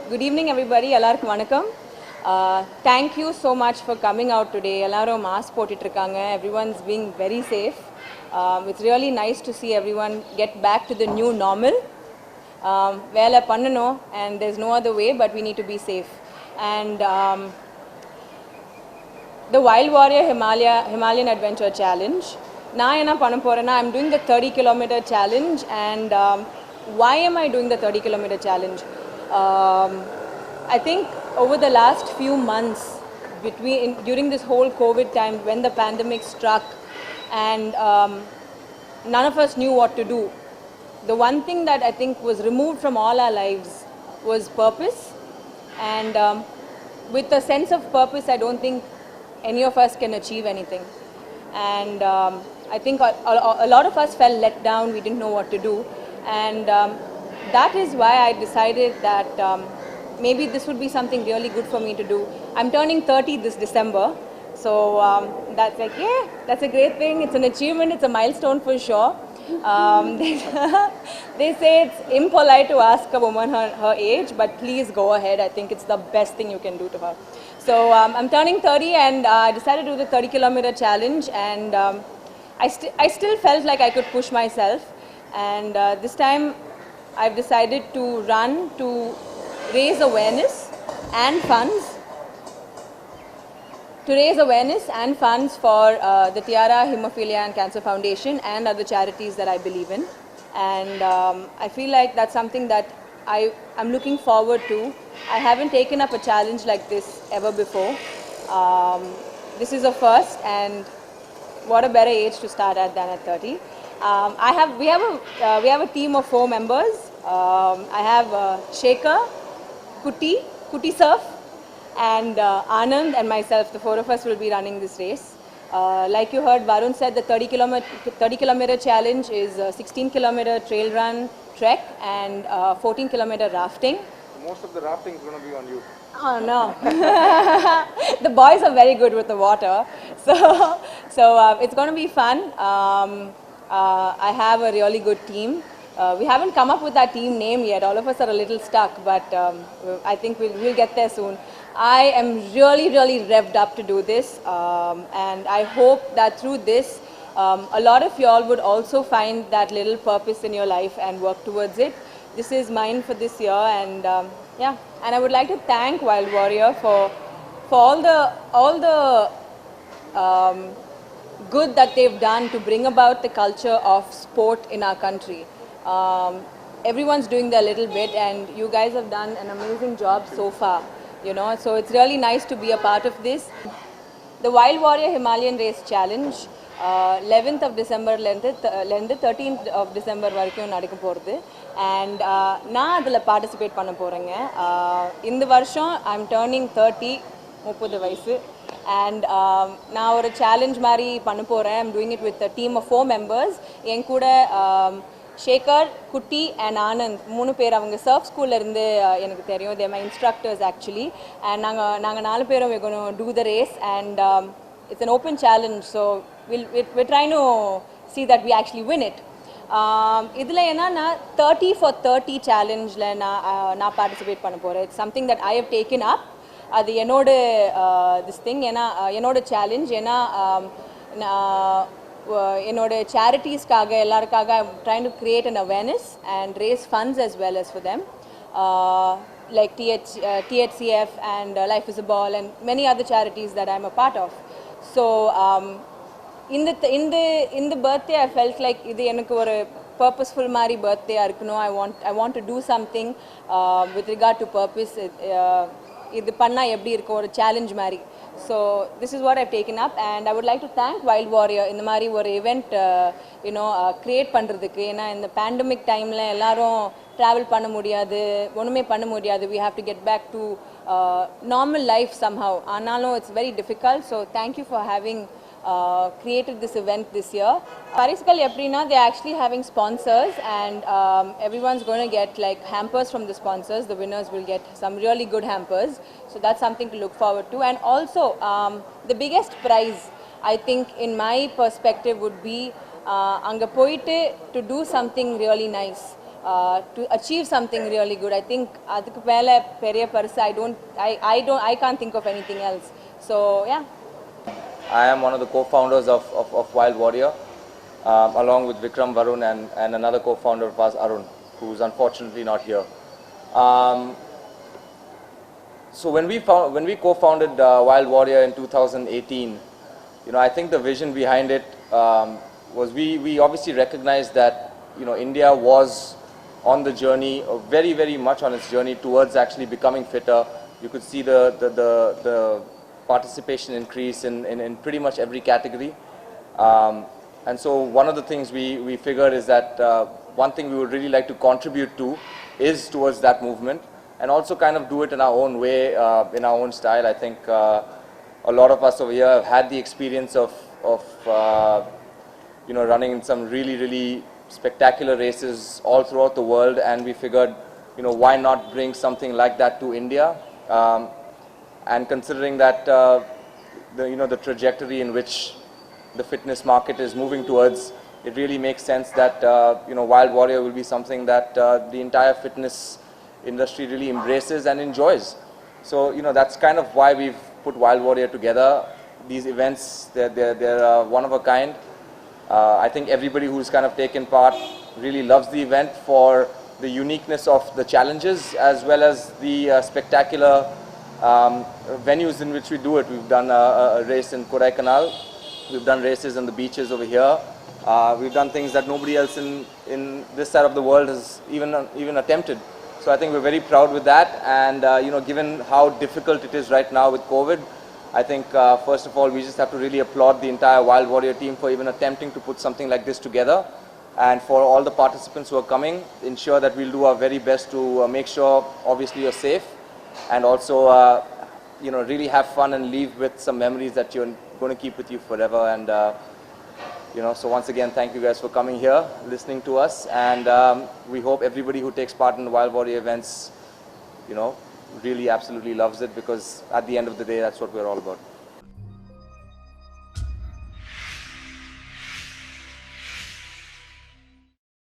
Good evening, everybody. Ellarkum vanakkam. Thank you so much for coming out today. Ellarum mask pottitrukanga. Everyone's being very safe. It's really nice to see everyone get back to the new normal. Vela pannano, and there's no other way, but we need to be safe. And the Wild Warrior Himalayan Adventure Challenge. I'm doing the 30-kilometer challenge, and why am I doing the 30-kilometer challenge? I think over the last few months, during this whole COVID time, when the pandemic struck, and none of us knew what to do, the one thing that I think was removed from all our lives was purpose. And with a sense of purpose, I don't think any of us can achieve anything. And I think a lot of us felt let down. We didn't know what to do. And that is why I decided that maybe this would be something really good for me to do. I'm turning 30 this December. So that's like, yeah, that's a great thing. It's an achievement. It's a milestone for sure. They say it's impolite to ask a woman her age, but please go ahead. I think it's the best thing you can do to her. So I'm turning 30, and I decided to do the 30-kilometer challenge, and I still felt like I could push myself. And this time I've decided to run to raise awareness and funds. To raise awareness and funds for the Tiara Hemophilia and Cancer Foundation and other charities that I believe in. And I feel like that's something that I'm looking forward to. I haven't taken up a challenge like this ever before. This is a first, and what a better age to start at than at 30. We have a team of 4 members. I have Shekhar, Kuti Surf, and Anand and myself. The 4 of us will be running this race. Like you heard, Varun said the 30-kilometer challenge is a 16-kilometer trail run, trek, and 14-kilometer rafting. Most of the rafting is going to be on you. Oh no. The boys are very good with the water. So it's going to be fun. I have a really good team. We haven't come up with our team name yet. All of us are a little stuck, but I think we'll get there soon. I am really revved up to do this, and I hope that through this, a lot of y'all would also find that little purpose in your life and work towards it. This is mine for this year, and yeah. And I would like to thank Wild Warrior for all the good that they've done to bring about the culture of sport in our country. Everyone's doing their little bit, and you guys have done an amazing job so far. You know, so it's really nice to be a part of this. The Wild Warrior Himalayan Race Challenge, 11th of December, 13th of December varaikum nadakka poradhu, and na adula participate panna porenga. Indha varsham I'm turning 30, 30 vayasu, and na oru challenge mari panna poren. I'm doing it with a team of 4 members. En kuda Shekhar, Kuti, and Anand, 3 பேர் அவங்க surf school la irundhu எனக்கு தெரியும். They are my instructors actually, and நாங்க 4 பேரும் we're going to do the race, and it's an open challenge, so we're trying to see that we actually win it. இதுல என்னன்னா 30 for 30 challenge la நான் participate பண்ண போறேன். It's something that I have taken up. அது என்னோட this thing ஏனா என்னோட challenge ஏனா என்னோட charities-காக எல்லாருக்காக I'm trying to create an awareness and raise funds as well as for them, like THCF and Life is a Ball and many other charities that I'm a part of. So in the birthday I felt like இது எனக்கு ஒரு purposeful mari birthday இருக்கணும். I want to do something with regard to purpose. இது பண்ணா எப்படி இருக்கும் ஒரு challenge mari. So this is what I've taken up, and I would like to thank Wild Warrior இந்த மாதிரி ஒரு event create பண்றதுக்கு. ஏன்னா இந்த pandemic timeல எல்லாரும் travel பண்ண முடியாது, ஒண்ணுமே பண்ண முடியாது. We have to get back to normal life somehow. ஆனாலும் it's very difficult, so thank you for having created this event this year. Pariskal Eprina, they're actually having sponsors, and everyone's going to get like hampers from the sponsors. The winners will get some really good hampers, so that's something to look forward to. And also the biggest prize, I think in my perspective, would be anga poite to do something really nice. to achieve something really good. I think adukku mele periya parsa I can't think of anything else. So yeah. I am one of the co-founders of Wild Warrior, along with Vikram, Varun, and another co-founder of us, Arun, who is unfortunately not here. Um, so when we co-founded Wild Warrior in 2018, I think the vision behind it was we obviously recognized that India was on the journey, very very much on its journey towards actually becoming fitter. You could see the participation increase in pretty much every category. And so one of the things we figured is that one thing we would really like to contribute to is towards that movement, and also kind of do it in our own way, in our own style. I think a lot of us over here have had the experience of running in some really really spectacular races all throughout the world, and we figured why not bring something like that to India. And considering that the trajectory in which the fitness market is moving towards, it really makes sense that Wild Warrior will be something that the entire fitness industry really embraces and enjoys. So that's kind of why we've put Wild Warrior together. These events, they're one of a kind. I think everybody who's kind of taken part really loves the event for the uniqueness of the challenges as well as the spectacular venues in which we do it. We've done a race in Kodaikanal. We've done races on the beaches over here. We've done things that nobody else in this side of the world has even attempted. So I think we're very proud with that. And given how difficult it is right now with COVID, I think first of all we just have to really applaud the entire Wild Warrior team for even attempting to put something like this together. And for all the participants who are coming, ensure that we'll do our very best to make sure obviously you're safe, and also really have fun and leave with some memories that you're going to keep with you forever. And so once again, thank you guys for coming here, listening to us, and we hope everybody who takes part in the Wild Warrior events really absolutely loves it, because at the end of the day that's what we're all about.